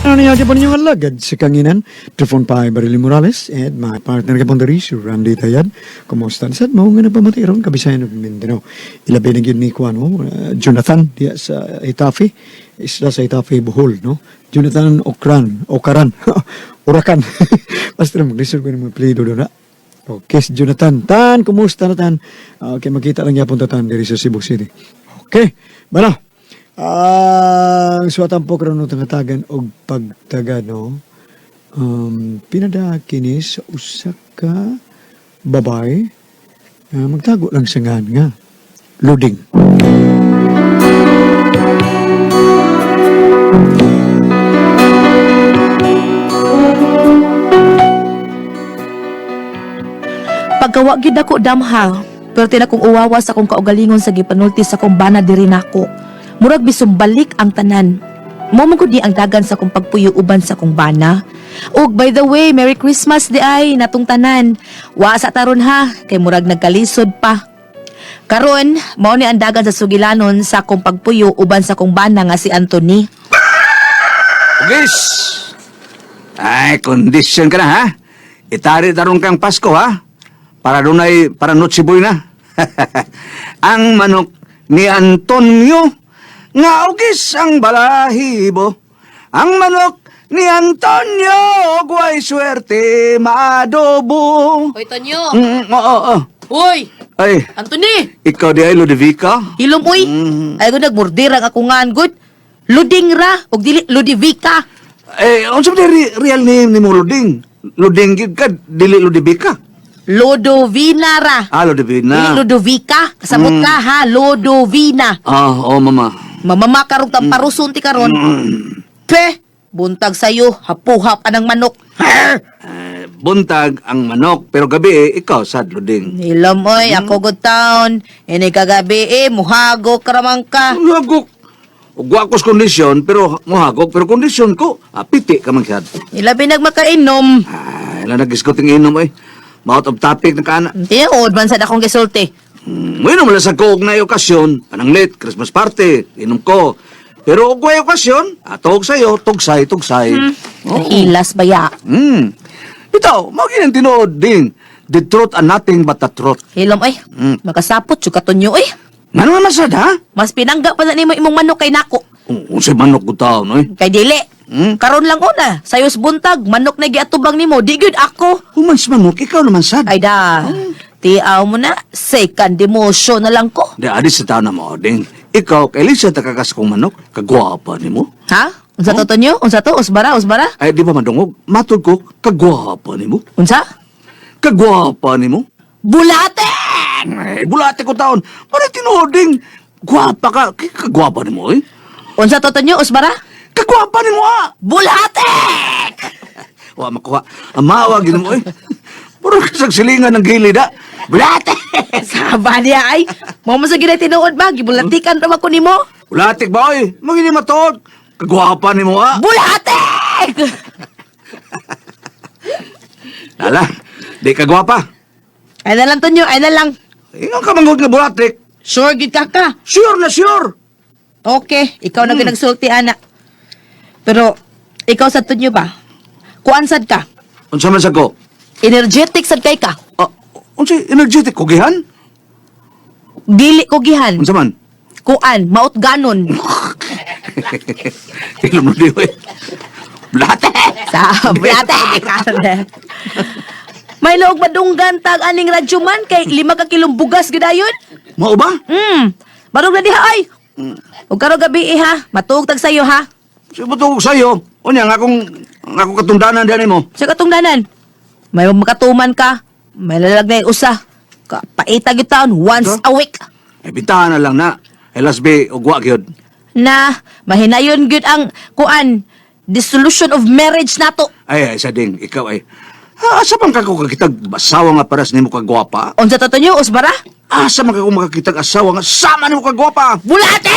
Ano niya po ninyong alagad sa kanginan, Trifon Pai Barili Morales, at my partner ka pong dari, si Randy Tayad. Kumusta na sad mo nga napamatiron, kabisayan ng Mindanao. Ilabi na yun ni Kuano, Jonathan, diya sa Itafe, isla sa Itafe, Bohol, no? Jonathan Okaran, Urakan. Basta na mag-listen ko ng mga plido doon, na. Okay, si Jonathan. Tan, kumusta na tan? Okay, makita lang niya punta tan dari sa Cebu City. Okay, bala. Ang suwatan po karon ng tangatagan og pagtaga, no? Pinada kini sa usa ka babay magtago lang sa nga loading. Pagkawa gyud ako damha, pero tinakong uwawa sa akong kaugalingon sa gipanulti sa akong bana diri nako. Murag bisum balik ang tanan. Mo man gud ni ang dagan sa akong pagpuyo uban sa akong bana. Ug by the way, Merry Christmas di ay natong tanan. Wa sa taron ha, kay murag nagkalisod pa. Karon, mao ni ang dagan sa sugilanon sa akong pagpuyo uban sa akong bana nga si Anthony. Ugis! Ay, kondisyon ka na, ha? Itari tarong kang Pasko, ha? Para dunay, para notsiboy na. Ang manok ni Antonio, nga ugis ang balahibo. Ang manok ni Antonio, guay swerte, maadobo. Hoy, Tonyo! Oo. Hoy! Ay, Anthony! ikaw di ay Ludovica? Hilom, uy! Ay, gud nagmurdirang ako nga good. Luding ra, ug dili Ludovica. Unsa ba real name ni mo Luding? Luding gid ka, dili Ludovica. Lodovina ra. Ludovina. Dili Ludovica. Kasabot ka ha, Lodovina. Oo, mama. Mamama karong tamparuson ti karon. Pe, buntag sayo, hapuhap anang manok. Buntag ang manok, pero gabi ikaw sad Luding. Hilom, oy, ako good town. Ini kagabi muhago karamang ka. Hagok. Ugwa ko's kondisyon, pero mohagok, pero kondisyon ko, piti ka man sad. Ilabi nagmakainom. Ay, nagis ko ting inom Out of topic na kana. Tiod man sad akong gisulti. Ngayon naman sa koog na okasyon, anang late, Christmas party, inom ko. Pero ugwa okasyon, atog sa'yo, tugsay. Ilas baya. Ito, magiging tinood din. The truth and nothing but the truth. Hilom, ay. Makasapot, sukaton nyo, ay. Ano naman sad, ha? Mas pinangga pa na ni mo imong manok kay nako. Unsay manok ko tao, no? Kay dili. Karon lang una, sayos buntag, manok na giatubang nimo, di gyud ako. Humans manok, ikaw naman sad. Ay da, tiaw mo na, second demotion na lang ko. Di adi sa tao na mo, ding. Ikaw, kay Lisa takakas kong manok, kagwapa ni mo. Ha? Unsa to nyo? Unsa to? Usbara? Ay, di ba madungog? Matod ko, kagwapa ni mo. Unsa? Kagwapa ni mo. Bulate! Ay, bulate ko taon. Ano tinoding? Gwapa ka, kagwapa ni mo, Unsa to nyo? Usbara? Kagwapa ni mo, Bulate! Wa makuha. Amawa, gino mo, Puro kasagsilingan ng gilid, ha? Bulate! Saba niya ay, mo sa ginay tinuod ba? Gibulatikan raw ako nimo. Bulatik ba, Magini matod. Kagwapa ni mo, Bulate! Lala, di kagwapa. Ay na lang Tonyo, ay na lang. Ingon ka manggod nga bulatik. Sure gid ka ka. Sure na sure. Okay, ikaw na ginagsulti anak. Pero ikaw sa Tonyo ba? Kuan sad ka? Unsa man sa ko? Energetic sad kay ka. Unsa energetic kugihan? Dili ko gihan. Unsa man? Kuan, maot ganon. Ilom mo di, Bulate! Sa bulate. May loog madunggan tag aning radyo man kay 5 ka kilong bugas gidayon. Mao ba? Barog na diha ay. Ug karo gabi ha, matuog tag sayo ha. Sibutog sa'yo. Unya, nga akong katundanan din mo. Sa katungdanan. May makatuman ka, may lalagay usa. Paita gyud taon once a week. Bintahan na lang na. Elas be, ugwa gyud. Na mahinayon gyud ang kuan dissolution of marriage nato. Ay, sa ding, ikaw ay. Asa bang kako kakitag asawa nga paras nimo kagwapa? Unsa to nyo usbara? Asa man kako makakitag asawa nga sama nimo kagwapa? Bulate!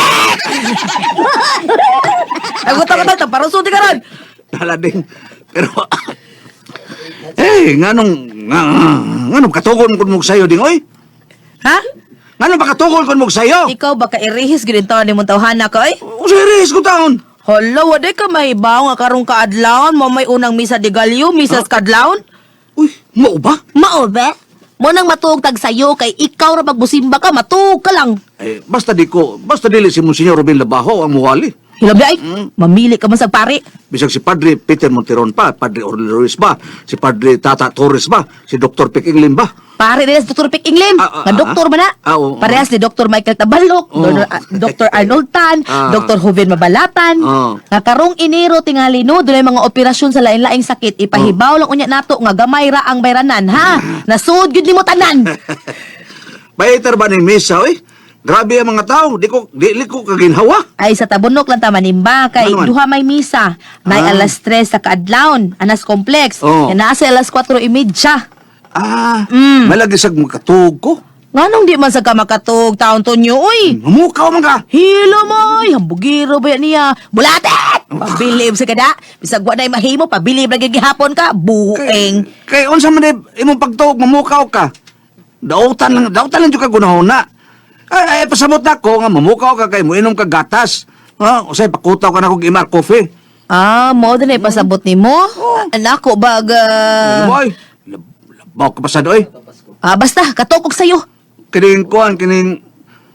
Ako ta paruso di karon. Hala ding. Pero nganong katugon kun mo sayo ding oy? Ha? Nganong pakatugol kun mo sayo? Ikaw baka irihis gid taon nimong tawhana ko ay? Usa iris ko taon. Hala, waday ka mahibaw nga karong kaadlawon mo may unang misa de galyo, misas kadlawon? Uy, mao ba? Mao ba? Mo nang matuog tag sayo kay ikaw ra magbusimba ka, matuog ka lang. Basta dili si Monsignor Robin Labaho ang muwali. Hilabi ay, mamili ka man sa pare. Bisag si Padre Peter Monteron pa, Padre Orly Ruiz ba, si Padre Tata Torres ba, si Dr. Pic Inglim ba. Pare rin Dr. Pic Inglim, nga doktor man na. Oo. Parehas ni Dr. Michael Tabalok, Dr. Arnold Tan, Dr. Joven Mabalatan. Nga karong Enero tingali no, doon mga operasyon sa lain-laing sakit, ipahibaw lang unya nato nga gamay ra ang bayranan, ha? Nasud gyud nimo tanan. Paiter ba ni Misa, oy? Grabe ang mga tao, dili ko kaginhawa. Ay sa tabunok lang ta manimba kay Ano man? duha may misa. Nay alas 3 sa kaadlawon, anas complex. Oo. Nga naa sa alas 4:30. Malagi sag makatug ko. Nganong di man sa ka makatug taon tonyo, uy? Mamukaw man ka. Hilo mo, hambugiro ba yan niya? Bulatet! Pabilib sa kada. Bisag wa na'y mahimo, pabilib lagi gihapon ka. Bueng. Kay unsa man imong pagtuog mamukaw ka. Dautan lang jud ka gunahuna. Ay pasabot nako nga mamukaw ka kay moinom ka gatas. Ha, usay pakutaw ka na kog imar coffee. Mo din ay pasabot ni mo? Anako baga... Boy, labaw ka pasado oy. Basta, katukog sa'yo. Kining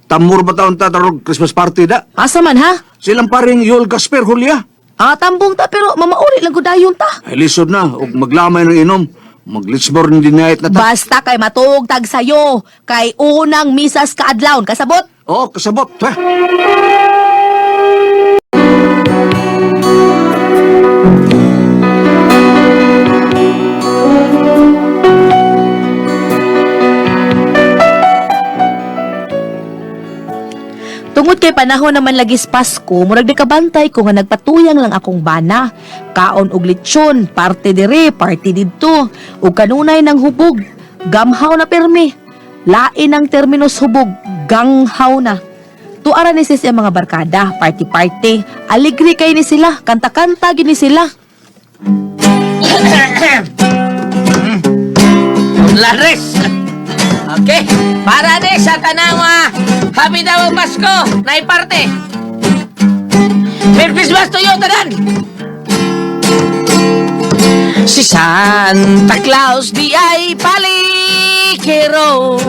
tamur ba taon tatarog Christmas party da? Asa man ha? Silang paring Yul Gasper Julia. Tambong ta pero mamauli lang gudayon ta. Ay lisod na ug maglamay ng inom. Maglitsbor ng dinayat na ta. Basta kay matuog tag sayo. Kay unang misas kaadlawon. Kasabot? Oo, kasabot. Ha? Tungod kay panahon naman lagis Pasko, murag di kabantay ko nga nagpatuyang lang akong bana. Kaon og lechon, parte dire, parte didto. Ug kanunay ng hubog, gamhaw na permi. Lain ang terminus hubog, ganghaw na. Tuara ni sis ang mga barkada, party-party. Aligri kay ni sila, kanta-kanta gini sila. Laris! Okay, para de sa tanawa, happy daw ang Pasko, naiparte. Merry Christmas to you, tanan! Si Santa Claus di ay palikiro,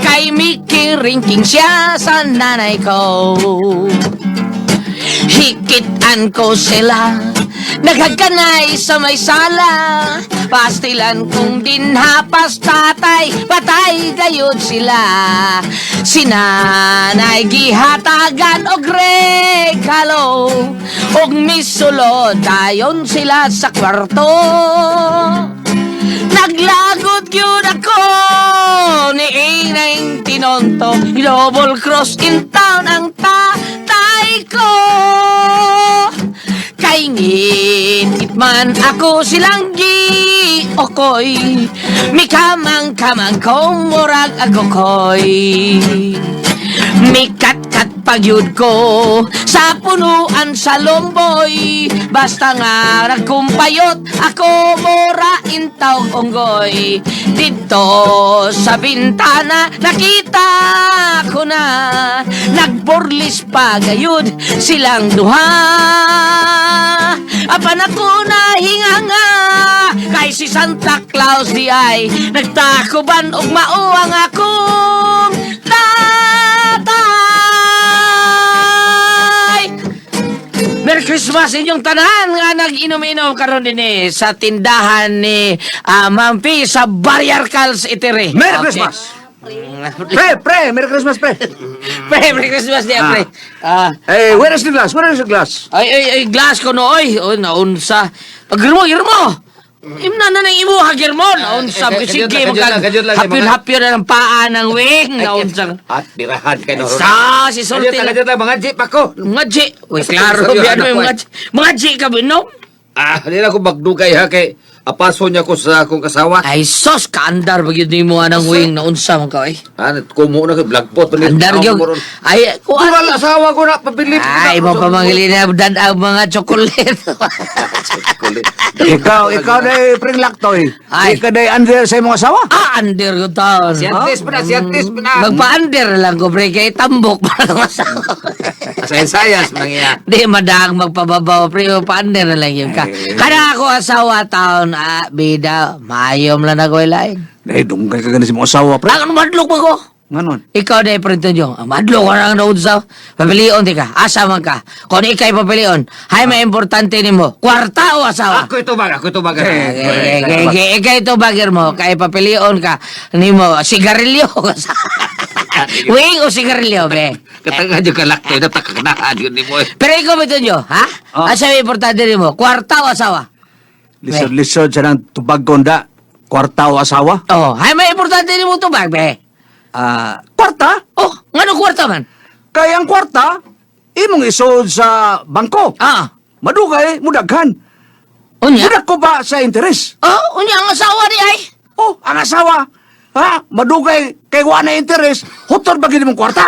kay Mickey Ringking siya sa nanay ko. Hikitan ko sila, naghagkanay sa may sala. Pastilan kong dinhapas tatay, patay gayod sila. Sinanay gihatagan og regalo, og misulod dayon sila sa kwarto. Naglagot yun ako ni Inay Tinonto, double cross in town ang tatay ko. Kay ngit man ako silang okoy, mikamang-kamang kong murag agokoy. Mikat-kat pagyud ko sa punuan sa lomboy, basta nga nagkumpayot ako mura intaw onggoy. Dito sa bintana nakita ko na nagborlis pa gayud silang duha. Apan ako na hinganga kay si Santa Claus di ay nagtakuban og mauang akong tatay. Merry Christmas inyong tanan nga nag-inom-inom karon dinhi sa tindahan ni Ma'am P sa Barriarcals Itire. Merry Christmas! Pre! Merry Christmas, pre! Merry Christmas niya, pre. Hey, where is the glass? Where is the glass? Ay, glass ko nooy. O, naunsa. Girmo! Imna na nang imuha, Girmo. Naunsa. Sige, hapyon na ng paa ng wing. Naunsa. At birahan kayo. Si Sulti. Kajot lang, mga jeep ako. Mga G. Uy, klaro. Mga G ka binom. Hindi na ako magdugay ha kay apaso niya ko sa akong kasawa. Ay, sos, kaandar ba yun mo anang wing na unsa man ka, eh? Kumo na kay blackpot. Andar yun. Ay, kuha. Wala asawa ko na, pabilip. Ay, mo pamangili na dan ang mga chocolate. Ikaw na pring laktoy. Ay. Ikaw na under sa imong asawa. Under ko taon. Siyantes pa na, siyantes pa na. Magpa-under lang ko, pre, kay tambok para masawa. Sayas man iya. Di madang magpababaw, pre, pa-under na lang yun ka. Kada ako asawa taon, bida, mayom lang ako ilain. Dahil dungkay ka ganis imong asawa, pre. Ang madlok mo ko. Nganon. Ikaw na iprento nyo. Ang madlo ko na ang naunsaw. Papilion di ka. Asa man ka. Kung ikay papilion, hay may importante ni mo. Kwarta o asawa? Ako ito bag. Ikay ito bagir mo. Kaya papilion ka. Ni mo, sigarilyo. Wing o sigarilyo, be? Katanga dyan kalakto, natakakanahan yun ni mo. Pero ikaw ito nyo, ha? Oh. Asa may importante ni mo. Kwarta o asawa? Lisod siya ng tubag-gonda. Kwarta o asawa? Oh, hay may importante ni mo ito bag, be? Kwarta? Oh, nga kwarta man? Kaya ang kwarta, imong isod sa bangko. Ah, Madugay, mudaghan. unya? Mudag ko ba sa interes? Oh, unya ang asawa ni ay? Oh, ang asawa. Ha? Madugay, kay wala na interes. Hutod ba gini mong kwarta?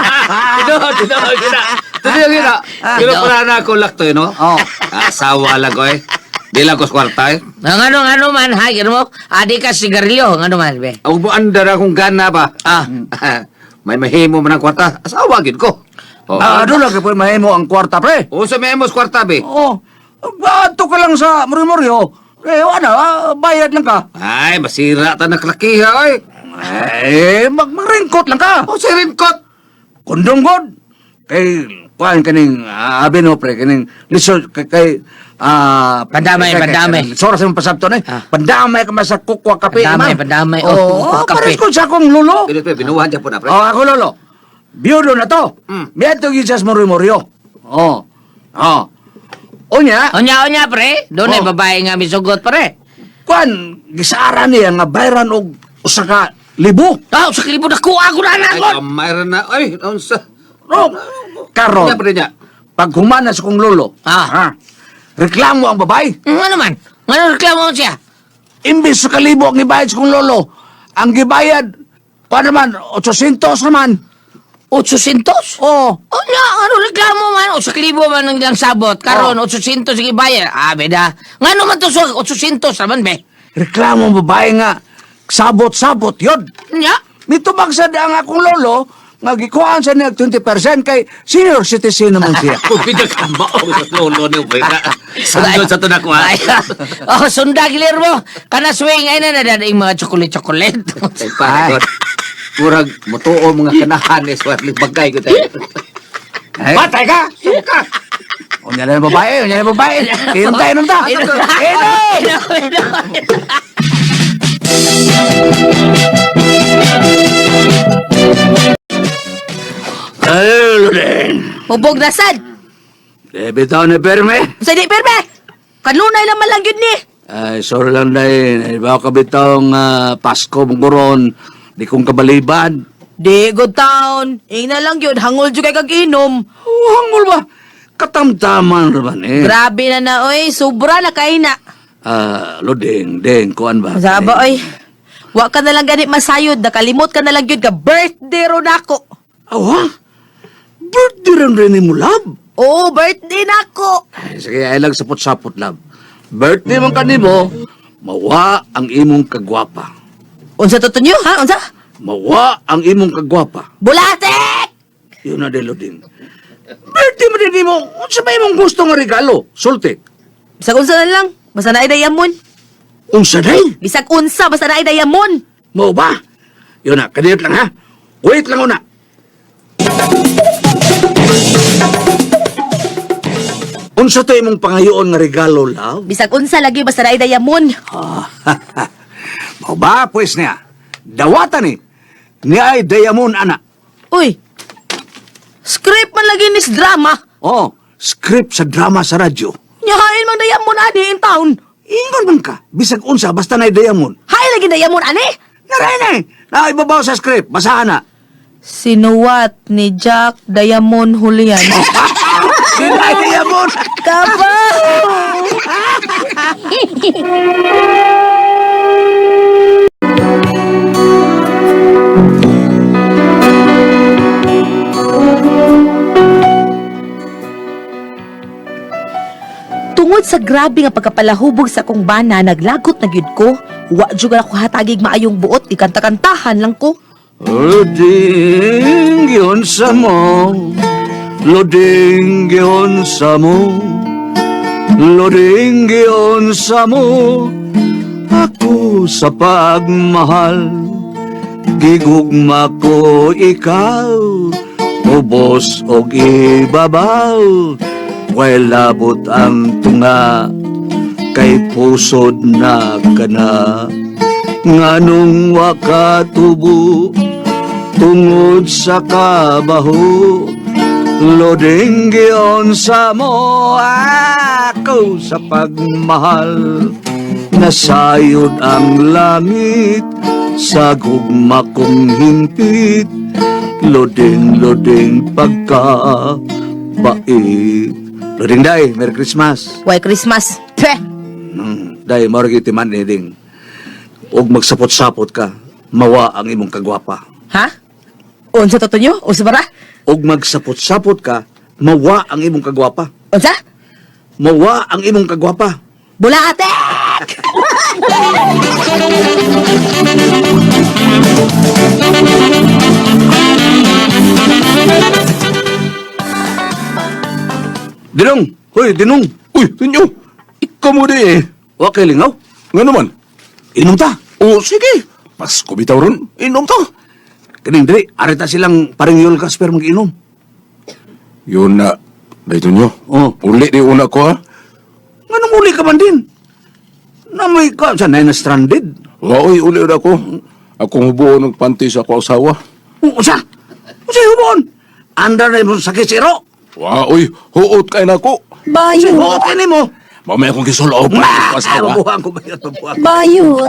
Gina. Pero no. para na ako lakto, no? Oh. Asawa lang ko eh. Di lang ko sa kwarta eh. Ang ano man, ha, gano mo? Adi ka sigarilyo, ang ano man, be? Ang buandar akong gana ba? May mahimo man ang kwarta. Asawa gid ko. Doon lang kayo mahimo ang kwarta, pre. O sa memos kwarta be. Oh, bato ka lang sa murmuryo. Wala, bayad lang ka. Ay, masira ta naklakiha oy. Magringkot lang ka. O si Rinkot. Kundong god. Kay, kuhaan kaning, abin mo, pre, kaning, lisod, kay, Pandamay. Sora sa mga pasabto na pandamay ka sa kukwa kape. Pandamay. Oh, Kape. pares ko sa akong lulo. Dili pre, binuhan dyan po na pre. Oh, ako lolo. Biyudo na to. Miyato gisas murmuryo. Oh. Onya, Onya, pre. Doon ay Oh. babae nga misugot, pre. kuan gisara niya nga bayran og usa ka libo. Ah, sa kilibo na kuha ko na Ay, nagot. kamay na. Ay, unsa. No. Karon, Kanya pre niya. pag humana sa kong lolo, Ah. reklamo ang babae. Ano man? Ano reklamo mo siya? Imbis sa kalibo ang gibayad sa kong lolo, ang gibayad, pa naman, 800 naman. 800? Oh, Onya, ano reklamo man? O sa kilibo man ang ilang sabot. Karon, 800 sige bayar. Beda. Nga naman to so 800 naman, be. reklamo ang babae nga, sabot-sabot yun. Nya? Mitubag sa ang akong lolo, nga gikuhaan sa niya 20% kay senior citizen naman siya. Kung pinagkamba o sa lolo ni Uwe na. Sandod sa tunak mo. Ay, oh, sunda gilir mo. Kana swing ay na nadadaing mga chocolate. Ay, parang murag mutuo mga kanahan is wali bagay ko tayo. Ay. Patay ka! Suka! Unya na yung babae. Inom ta. Ay, Loren. Mubog na sad. Bitaw na perme. Sa di perme. Kanunay lang lang yun ni. Ay, sorry lang dahil. Ibaw ka bitong Pasko mong di kong kabaliban. Di good town. Ina lang yun. Hangol dyan kay kag-inom. Oh, hangol ba? Katamtaman naman eh. Grabe na oy. Sobra na kay na. Lodeng, kuan ba? Saba oy. Wa ka na lang ganit masayod. Nakalimot ka na lang yun ka birthday ron ako. Awa? Birthday rin mo, love. Oo, birthday na ako. Ay, sige, ay lang sapot-sapot, love. Birthday mong kanimo, mawa ang imong kagwapa. Unsa to nyo, ha? Unsa? Mawa ang imong kagwapa. Bulatek! Yun na, Deloding. Birthday mo din mo, unsa ba imong gusto nga regalo? Sulti. Bisag unsa na lang. Basta na idayamon. Unsa day? Bisag unsa, basta na idayamon. Mao ba? Yun na, kaniyot lang ha. Wait lang una. Unsa to imong pangayoon nga regalo, love? Bisag unsa lagi, basta na idayamon. Mao ba, pues niya? Dawatan ni. Niya ay Diamond, ana. Uy, script man lagi nis drama. Oh, script sa drama sa radyo. Nyahain mang dayamon ani in town. Ingon man ka, bisag unsa, basta na Diamond. Hay lagi dayamon ani. Naray na eh. Naibabaw sa script, basahan na. Sinuwat ni Jack Diamond Julian. Sila Diamond! Kabaw! Tungod sa grabe nga pagkapalahubog sa akong bana, naglagot na gyud ko. Wa jud ako hatagig maayong buot, ikanta-kantahan lang ko. Loding yun sa mo, loding yun sa mo, loding yun sa mo, ako sa pagmahal, gigugma ko ikaw, ubos o ibabaw, way labot ang tunga, kay pusod na kana, nganong wakatubo, tungod sa kabaho, loding giyon sa mo, ako sa pagmahal, nasayod ang langit, sa gugma kong himpit, loding pagkabait. Loding day, Merry Christmas. Why Christmas? Peh! Day, marag itiman ni ding. Og magsapot-sapot ka, mawa ang imong kagwapa. Ha? Unsa to nyo? Unsa bara? Og magsapot-sapot ka, mawa ang imong kagwapa. Unsa? Mawa ang imong kagwapa. Bulatek! Dinong! Hoy, Dinong! Uy, tinyo! Ikaw mo di eh. Wa kay lingaw? Nga naman. Inom ta! O, sige. Pas kubitaw ron. Inom to. Kaning diri, arita silang paring Yul Casper mag-inom. Yun na. Dahito nyo. Oh. Uli di una ko ha. Nga nang uli ka man din. Namoy ka, sa na stranded. Waoy, uli na ako. Akong hubuo ng panty sa ako asawa. Usa! Usa hubon! Andar na mo sakit siro! Waoy, huot kayo na ako. Usa huot ka ni mo! Mamaya akong gisulao pa sa asawa. Mabuhang ko ba yun? Mabuhang. Bayot!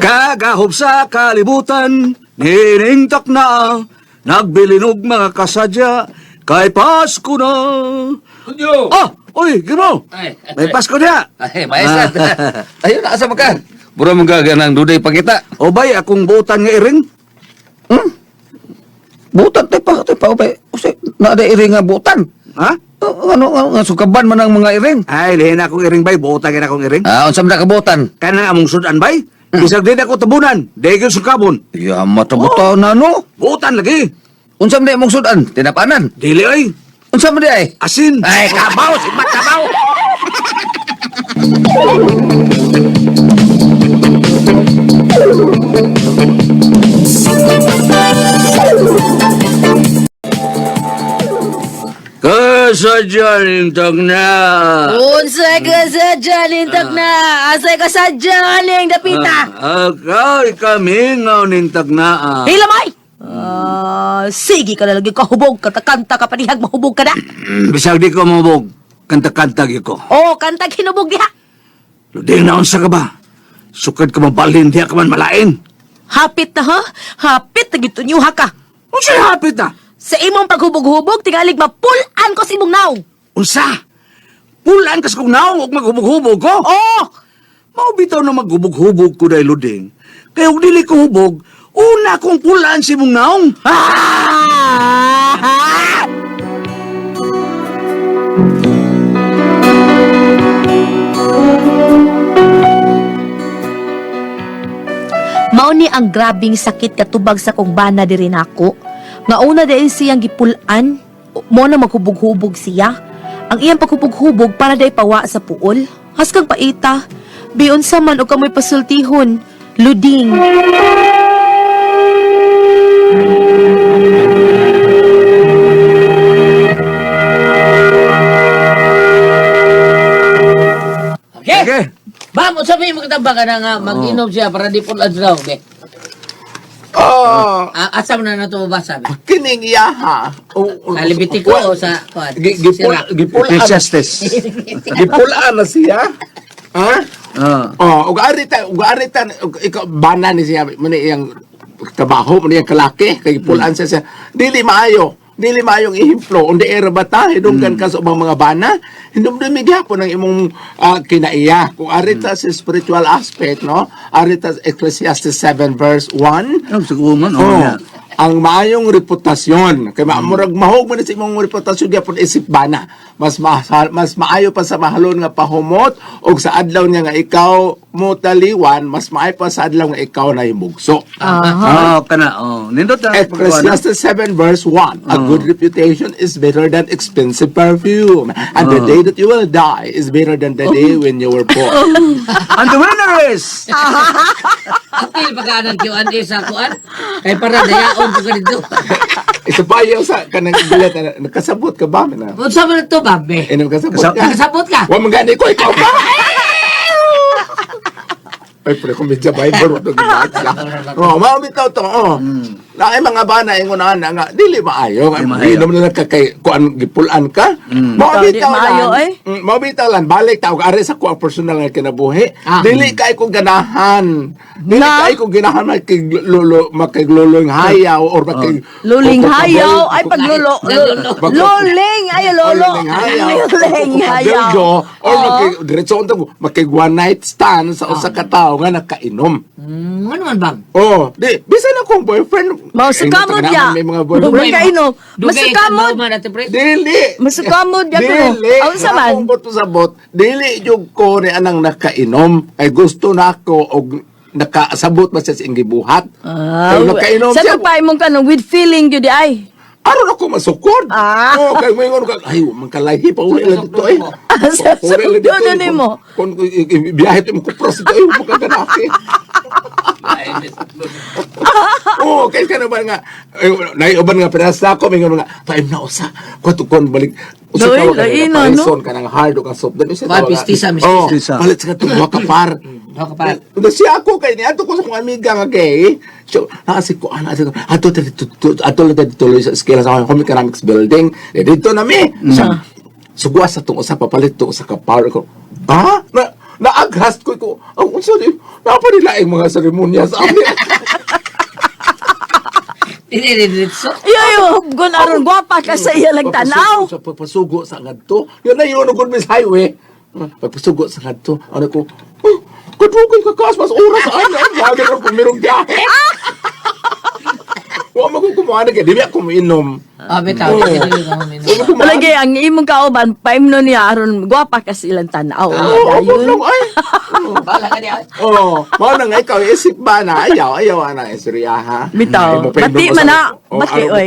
Kagahop sa kalibutan, niningtak na, nagbilinog mga kasadya, kay Pasko na. Kunyo! Ah! Uy, Gino! Ay, May Pasko niya! Ay, maesat. Ayun, asa ka? Bura mong gaganang duday pa kita. O bay, akong buutan nga iring. Butan, tay pa, obay. Kasi, naada iring nga butan. Ha? Ano, sukaban man ang mga iring. Ay, lihin akong iring bay, buutan nga akong iring. Ah, unsam na ka butan? Kaya na among sudan bay, isag din ako tabunan, dahil sukabon. Ya, matabuta na no. Buutan lagi. Unsam na imong sudan? Tinapanan. Dili ay, Unsam na di ay? asin. Ay, kabaw! Si Mat kabaw! Kasadyaning tagna. Unsay ka sa jalintag na? Asay ka sa jaling dapita? Akaw, ikamingaw ning tagna. Hilamay! Sige ka na lagi kahubog, kanta-kanta ka panihag, mahubog ka na. Bisag di ko mabog, kanta-kantag ko. Oh, kantag hinubog diha. Luding naon sa ka ba? Sukad ka mabalhin, di ka man malain. Hapit na ha? Hapit na gito niyo ka. Unsa hapit na? Sa imong paghubog-hubog, tingalig mapulan ko sa imong naw. Unsa? Pulaan kas kong naong og maghubog-hubog ko? Oh! Mao bitaw na maghubog-hubog ko dahil luding. Kaya og dili ko hubog, una kong pulaan si mong naong. Ah! Mao ni ang grabing sakit katubag sa kong bana diri nako. Nga una dahil siyang gipulan, mo na maghubog-hubog siya. Ang iyang paghubog-hubog para day pawa sa puol. Haskang paita, biyon sa man o kamoy pasultihon, luding. Okay? Okay. Ba, mo sabi mo kitang baka na nga mag-inom siya para di pulan daw, okay? Asam na na ito ba sabi? Kining iya ha. Sa libiti ko o sa kuwan? Sira. Gipulaan. Princess. Gipulaan na siya. Ha? Ah. Ug arita, ikaw bana ni siya, mani iyang trabaho, mani iyang kalaki, kay gipulaan siya. Dili maayo. dili mayong ihemplo undi era bata hidunggan ka sa ubang mga bana hindumdumi gyapon ang imong kinaiya kung arita sa spiritual aspect no arita sa Ecclesiastes 7 verse 1 Siguro man, ang maayong reputasyon kay maamurag mahog man sa imong reputasyon gyapon isip bana mas maayo pa sa mahalon nga pahumot og sa adlaw niya nga ikaw mo taliwan mas maayo pa sa adlaw nga ikaw na himugso. Nindot na. Ecclesiastes 7 verse 1 a good reputation is better than expensive perfume and the day that you will die is better than the day when you were born. And the winner is... Apil pagkanan Q&A sa kuan. Kay para dayaon ko dito. Isa pa yaw sa kanang bilet na nakasabot ka ba na? Unsa man to, babe? Nakasabot ka. Nakasabot ka? Wa magani ko ikaw pa. Ay, pre, kung medyo Bible, ito gibasa. Mao bitaw to, na ay mga bana, ingunahan na nga, dili maayo. Hindi naman na kuan gipulan ka. Mao bitaw lang. Mao bitaw lang, balik tao, ari sa kuang personal nga kinabuhi. Dili kay kong ganahan. Dili kay kong ganahan makiglulong hayaw or Luling hayaw ay paglulo. Luling ay lolo. Luling hayaw. Or diretso makig one night stand sa usa ka tawo nga nakainom. Ano man bang? Di bisan akong boyfriend. Masukamod ya. May mga boyfriend. Dugay kainom. Dugay Masukamod. man ate pre. Dili. Masukamod ya pero. Dili. Ang saman. Akong boto sa bot. Dili jud ko ni anang nakainom. Ay gusto na ako og nakasabot ba siya sa gibuhat. Kaya nakainom Sa siya. pagpay mong kanong with feeling yun di ay. Aron ako masukod. Kaya may nga ay, magkalahi pa uli lang dito eh. Sa sukod ni mo. Kung biyahe ito mo kupros ito eh, magkaganaki. Kaya ka naman nga, naiuban nga pinasa ako, may nga, paim na usa, kwatukon balik, usa ka waka nga, paison ka ng hard o kang soft, dan isa Mistisa. palit sa katong wakapar. Siya ako kay niya, ato ko sa mga amiga nga gay, so, nakasik ko, ato tuloy sa eskwela sa economics building, dito na mi, sugwas sa itong usa, papalit itong usa kapar ko, naagrast ko, sorry, napanilaing mga seremonya sa amin. Dinidiritso. Iyo, gun aron gwapa ka sa iya lang tanaw. Sa pagpasugo sa ngadto. Yun na yun, good miss highway. Pagpasugo sa ngadto, ano ko, kadugay ka kas, mas oras sa ano, lagi na pumirong biyahe. Huwag magkukumuha na kaya, di ba ako mainom. Bitaw. Malagay ang imong kauban paimno niya aron gwapa ka sa ilang tanaw. Lang ay. Bala ka niya. Mao na nga ikaw, isip ba na, ayaw na, isriya ha. Bitaw. Bati man na. Bati oy.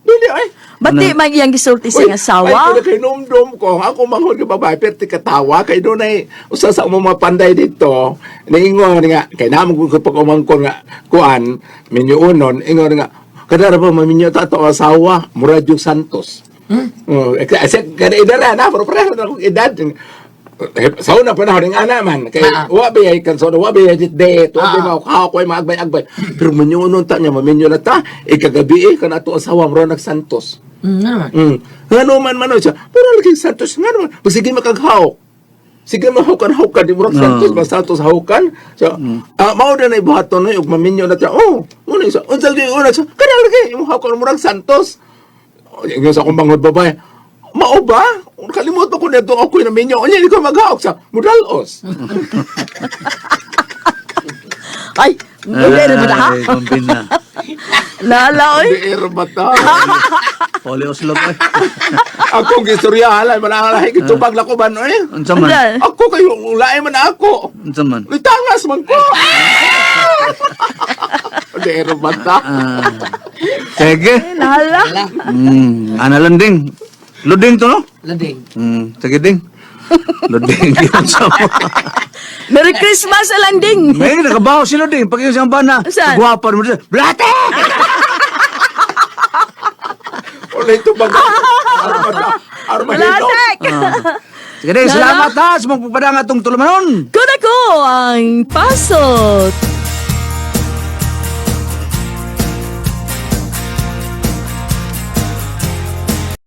Dili ay. Bati man iyang gisulti sa asawa. Ay, kay numdum ko, ako manghod ka babae, perti katawa, kay doon ay, usa sa mga panday dito, naingon nga, kay naman ko pag umangkon nga, kuan, minyo unon, ingon nga, kadara ba maminyo tato asawa, Muradyo Santos. Kada idara na, pero pareho na akong edad. Sa una panahon ng ana man, kay wabi ay kansono, wabi ay ditdet, wabi makaw ko ay maagbay-agbay. Pero minyo unon ta niya, maminyo na ta, ikagabi kanato asawa, Muradyo Santos. Ano man siya, pero lagi Santos, nga naman, sige makaghaw. Sige mahawkan-hawkan, di murag Santos, Santos hawkan. So, mao na ibuhaton na, ug maminyo na siya, muna siya, unsag di una siya, kada lagi, yung hawkan murag Santos. Yung sa akong bangod babae, mao ba? Kalimot pa ko na ito, ako yung naminyo, hindi ko maghawak sa Mudalos. Ay, hindi ba ha? Pambina. Lala oy. Di erbata. Poli Oslo ba? Akong gistorya, halay, manalahay, kitubag lako ba, Unsa man? Ako kayo, ulay man ako. Unsa man? Litangas man ko. Di erbata. Sige. Lala. Ana landing. Luding to no? Lading. Sige ding. Luding yun sa mo. Merry Christmas landing. May nakabaho si Luding. Pag yung siyang bana, Saan? guwapa mo siya. Blate! Ulay tubag. Armadillo. Latek. Sige ding, salamat ha. Sumagpapadang atong tulumanon. Kuna ko ang pasot.